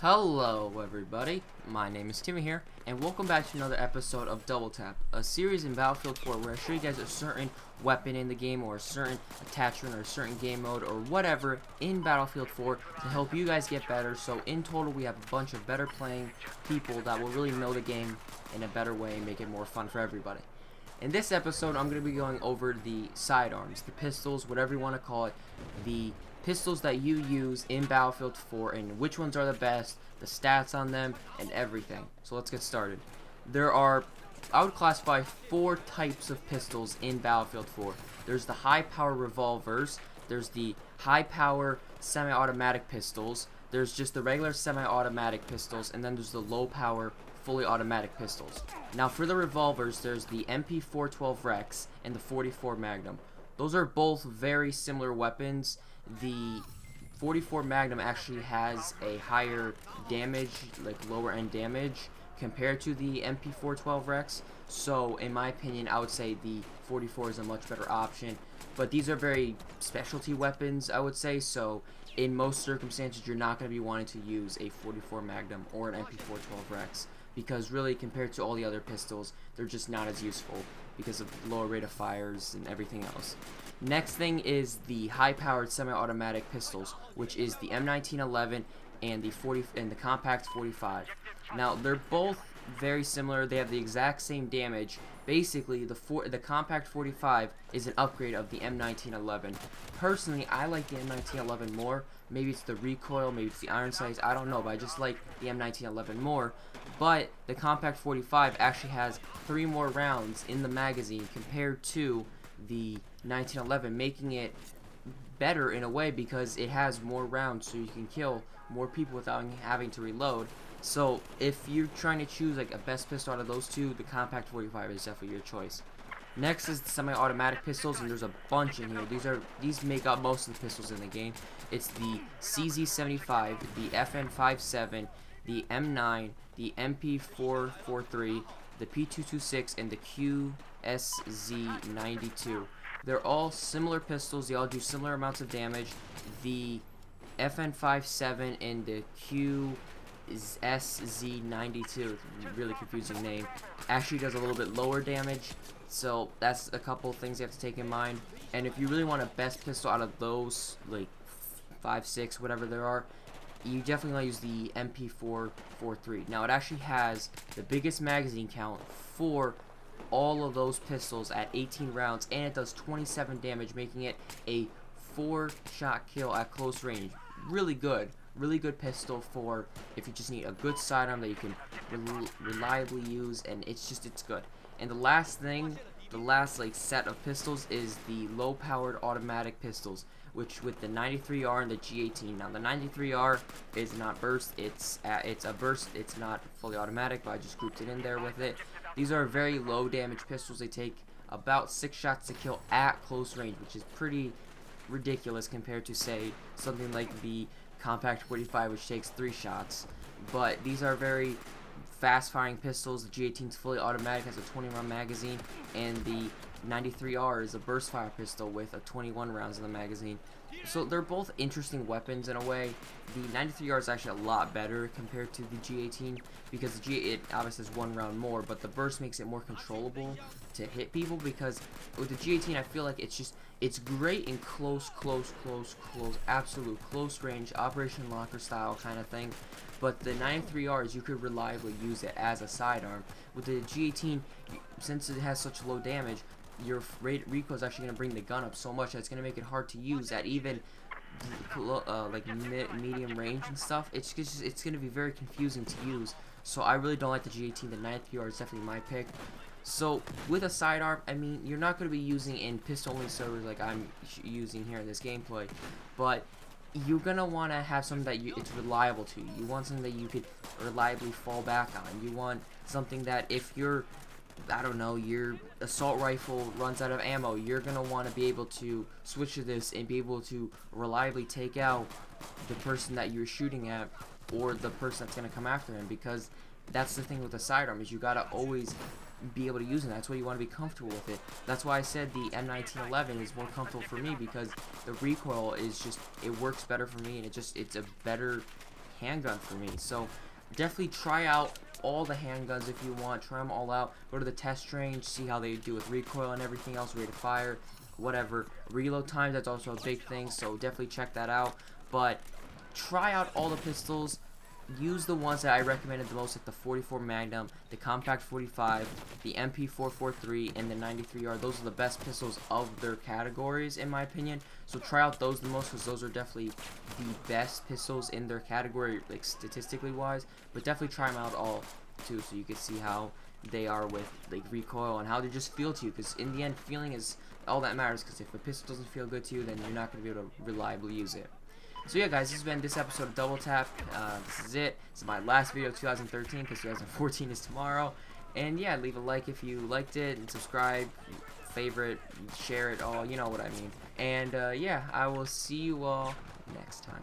Hello everybody, my name is Timmy here, and welcome back to another episode of Double Tap, a series in Battlefield 4 where I show you guys a certain weapon in the game, or a certain attachment, or a certain game mode, or whatever in Battlefield 4 to help you guys get better. So in total we have a bunch of better playing people that will really know the game in a better way and make it more fun for everybody. In this episode I'm going to be going over the sidearms, the pistols, whatever you want to call it, the pistols that you use in Battlefield 4 and which ones are the best, the stats on them, and everything. So let's get started. I would classify 4 types of pistols in Battlefield 4. There's the high power revolvers, there's the high power semi-automatic pistols, there's just the regular semi-automatic pistols, and then there's the low power fully automatic pistols. Now for the revolvers, there's the MP412 Rex and the 44 Magnum. Those are both very similar weapons. The 44 Magnum actually has a higher damage, like lower end damage, compared to the MP412 Rex. So in my opinion, I would say the 44 is a much better option. But these are very specialty weapons, I would say. So in most circumstances, you're not going to be wanting to use a 44 Magnum or an MP412 Rex, because really compared to all the other pistols, they're just not as useful because of lower rate of fires and everything else. Next thing is the high-powered semi-automatic pistols, which is the M1911 and the Compact 45. Now they're both very similar. They have the exact same damage. Basically, the Compact 45 is an upgrade of the M1911. Personally, I like the M1911 more. Maybe it's the recoil, maybe it's the iron sights, I don't know, but I just like the M1911 more. But the Compact 45 actually has 3 more rounds in the magazine compared to the 1911, making it better in a way because it has more rounds, so you can kill more people without having to reload. So if you're trying to choose like a best pistol out of those two, the Compact 45 is definitely your choice. Next is the semi-automatic pistols, and there's a bunch in here. These make up most of the pistols in the game. It's the CZ75, the FN57, the M9, the MP443, the P226, and the QSZ92. They're all similar pistols. They all do similar amounts of damage. The FN57 and the QSZ92, really confusing name, actually does a little bit lower damage. So that's a couple things you have to take in mind. And if you really want a best pistol out of those, like 5, 6, whatever there are, you definitely want to use the MP443. Now it actually has the biggest magazine count for all of those pistols at 18 rounds, and it does 27 damage, making it a 4-shot kill at close range. Really good pistol for if you just need a good sidearm that you can reliably use, and it's good. And the last like set of pistols is the low powered automatic pistols, which with the 93R and the G18. Now the 93R is not burst, it's a burst, it's not fully automatic, but I just grouped it in there with it. These are very low damage pistols. They take about 6 shots to kill at close range, which is pretty ridiculous compared to, say, something like the Compact 45, which takes 3 shots. But these are very fast firing pistols. The G18 is fully automatic, has a 20-round magazine, and the 93R is a burst fire pistol with a 21 rounds in the magazine. So they're both interesting weapons in a way. The 93R is actually a lot better compared to the G18 because it obviously has 1 round more, but the burst makes it more controllable to hit people, because with the G18 I feel like it's great in close, absolute close range, Operation Locker style kind of thing. But the 93Rs, you could reliably use it as a sidearm. With the G18, since it has such low damage, your recoil is actually going to bring the gun up so much that it's going to make it hard to use at even like medium range and stuff. It's going to be very confusing to use. So I really don't like the G18. The 93R is definitely my pick. So with a sidearm, I mean, you're not going to be using in pistol-only servers like I'm using here in this gameplay, but you're going to want to have something that it's reliable to you. You want something that you could reliably fall back on. You want something that if you're, I don't know, your assault rifle runs out of ammo, you're going to want to be able to switch to this and be able to reliably take out the person that you're shooting at, or the person that's going to come after him, because that's the thing with the sidearm, is you got to always be able to use it. That's why you want to be comfortable with it. That's why I said the M1911 is more comfortable for me, because the recoil is just, it works better for me, and it's a better handgun for me. So definitely try out all the handguns if you want. Try them all out. Go to the test range, see how they do with recoil and everything else, rate of fire, whatever. Reload time, that's also a big thing, so definitely check that out. But try out all the pistols. Use the ones that I recommended the most, like the 44 Magnum, the Compact 45, the MP443, and the 93R. Those are the best pistols of their categories, in my opinion. So try out those the most, because those are definitely the best pistols in their category, like statistically wise. But definitely try them out all too, so you can see how they are with like recoil and how they just feel to you. Because in the end, feeling is all that matters. Because if a pistol doesn't feel good to you, then you're not going to be able to reliably use it. So yeah, guys, this has been this episode of Double Tap. This is it. This is my last video of 2013, because 2014 is tomorrow. And yeah, leave a like if you liked it, and subscribe, favorite, share it all, you know what I mean. And yeah, I will see you all next time.